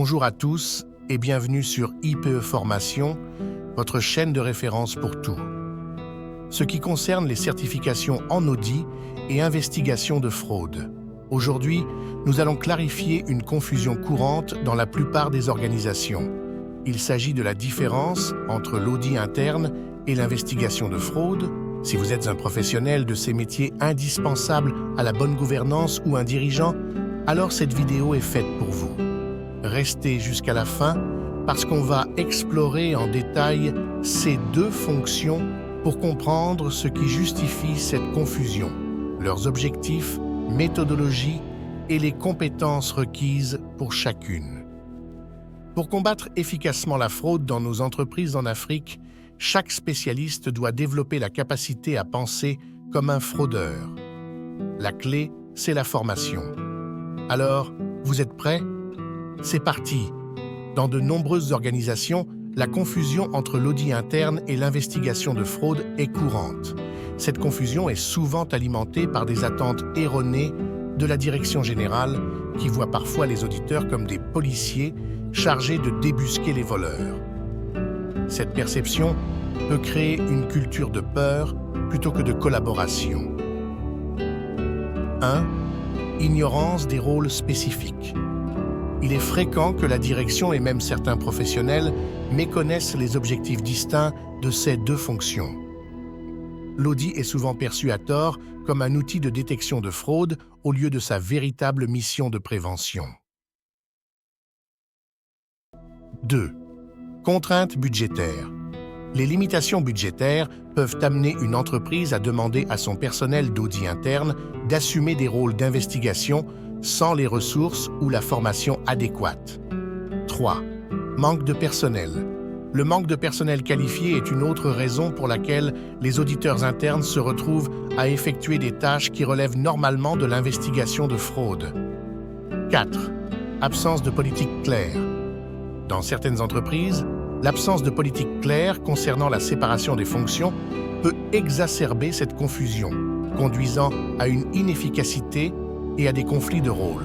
Bonjour à tous et bienvenue sur IPE Formation, votre chaîne de référence pour tout. Ce qui concerne les certifications en audit et investigation de fraude. Aujourd'hui, nous allons clarifier une confusion courante dans la plupart des organisations. Il s'agit de la différence entre l'audit interne et l'investigation de fraude. Si vous êtes un professionnel de ces métiers indispensables à la bonne gouvernance ou un dirigeant, alors cette vidéo est faite pour vous. Restez jusqu'à la fin parce qu'on va explorer en détail ces deux fonctions pour comprendre ce qui justifie cette confusion, leurs objectifs, méthodologies et les compétences requises pour chacune. Pour combattre efficacement la fraude dans nos entreprises en Afrique, chaque spécialiste doit développer la capacité à penser comme un fraudeur. La clé, c'est la formation. Alors, vous êtes prêts ? C'est parti! Dans de nombreuses organisations, la confusion entre l'audit interne et l'investigation de fraude est courante. Cette confusion est souvent alimentée par des attentes erronées de la direction générale qui voit parfois les auditeurs comme des policiers chargés de débusquer les voleurs. Cette perception peut créer une culture de peur plutôt que de collaboration. 1. Ignorance des rôles spécifiques. Il est fréquent que la direction et même certains professionnels méconnaissent les objectifs distincts de ces deux fonctions. L'audit est souvent perçu à tort comme un outil de détection de fraude au lieu de sa véritable mission de prévention. 2. Contraintes budgétaires. Les limitations budgétaires peuvent amener une entreprise à demander à son personnel d'audit interne d'assumer des rôles d'investigation sans les ressources ou la formation adéquate. 3. Manque de personnel. Le manque de personnel qualifié est une autre raison pour laquelle les auditeurs internes se retrouvent à effectuer des tâches qui relèvent normalement de l'investigation de fraude. 4. Absence de politique claire. Dans certaines entreprises, l'absence de politique claire concernant la séparation des fonctions peut exacerber cette confusion, conduisant à une inefficacité et à des conflits de rôle.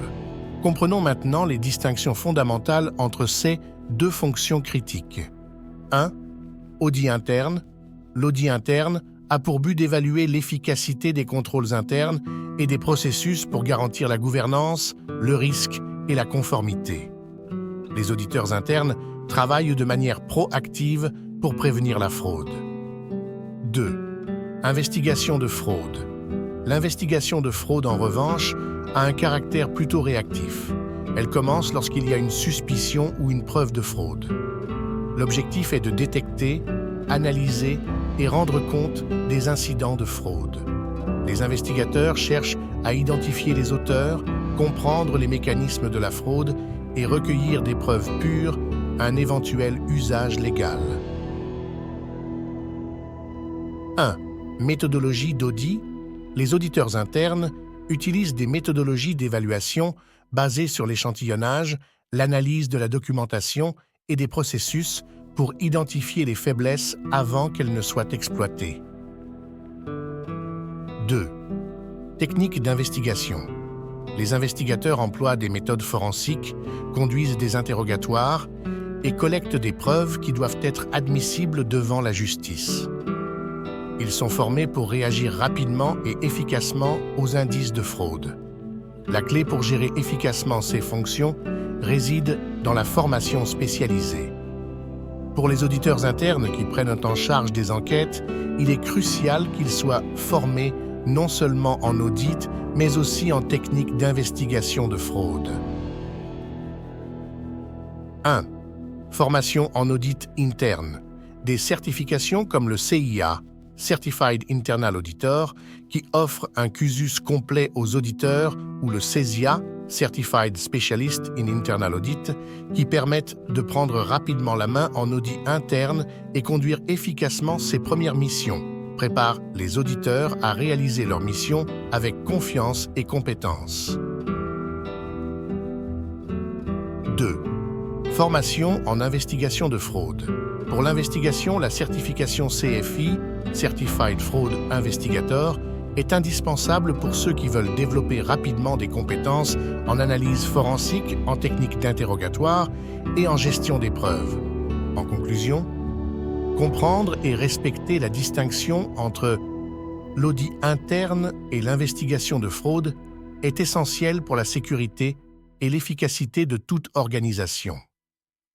Comprenons maintenant les distinctions fondamentales entre ces deux fonctions critiques. 1. Audit interne. L'audit interne a pour but d'évaluer l'efficacité des contrôles internes et des processus pour garantir la gouvernance, le risque et la conformité. Les auditeurs internes travaillent de manière proactive pour prévenir la fraude. 2. Investigation de fraude. L'investigation de fraude, en revanche, a un caractère plutôt réactif. Elle commence lorsqu'il y a une suspicion ou une preuve de fraude. L'objectif est de détecter, analyser et rendre compte des incidents de fraude. Les investigateurs cherchent à identifier les auteurs, comprendre les mécanismes de la fraude et recueillir des preuves pures à un éventuel usage légal. 1. Méthodologie d'audit. Les auditeurs internes utilisent des méthodologies d'évaluation basées sur l'échantillonnage, l'analyse de la documentation et des processus pour identifier les faiblesses avant qu'elles ne soient exploitées. 2. Techniques d'investigation. Les investigateurs emploient des méthodes forensiques, conduisent des interrogatoires et collectent des preuves qui doivent être admissibles devant la justice. Ils sont formés pour réagir rapidement et efficacement aux indices de fraude. La clé pour gérer efficacement ces fonctions réside dans la formation spécialisée. Pour les auditeurs internes qui prennent en charge des enquêtes, il est crucial qu'ils soient formés non seulement en audit, mais aussi en techniques d'investigation de fraude. 1. Formation en audit interne. Des certifications comme le CIA, Certified Internal Auditor, qui offre un cursus complet aux auditeurs, ou le CESIA, Certified Specialist in Internal Audit, qui permettent de prendre rapidement la main en audit interne et conduire efficacement ses premières missions, préparent les auditeurs à réaliser leur mission avec confiance et compétence. 2. Formation en investigation de fraude. Pour l'investigation, la certification CFI, Certified Fraud Investigator, est indispensable pour ceux qui veulent développer rapidement des compétences en analyse forensique, en technique d'interrogatoire et en gestion des preuves. En conclusion, comprendre et respecter la distinction entre l'audit interne et l'investigation de fraude est essentiel pour la sécurité et l'efficacité de toute organisation.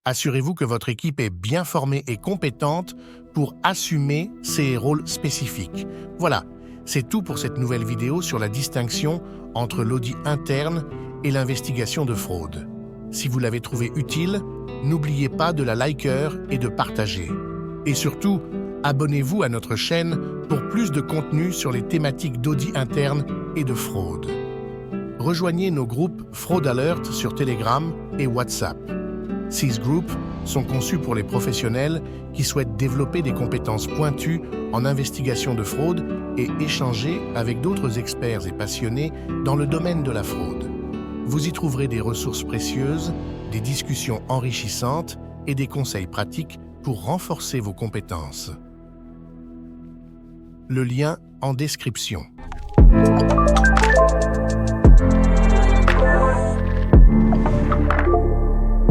Assurez-vous que votre équipe est bien formée et compétente pour assumer ces rôles spécifiques. Voilà, c'est tout pour cette nouvelle vidéo sur la distinction entre l'audit interne et l'investigation de fraude. Si vous l'avez trouvé utile, n'oubliez pas de la liker et de partager. Et surtout, abonnez-vous à notre chaîne pour plus de contenu sur les thématiques d'audit interne et de fraude. Rejoignez nos groupes Fraud Alert sur Telegram et WhatsApp. Ces groupes sont conçus pour les professionnels qui souhaitent développer des compétences pointues en investigation de fraude et échanger avec d'autres experts et passionnés dans le domaine de la fraude. Vous y trouverez des ressources précieuses, des discussions enrichissantes et des conseils pratiques pour renforcer vos compétences. Le lien en description.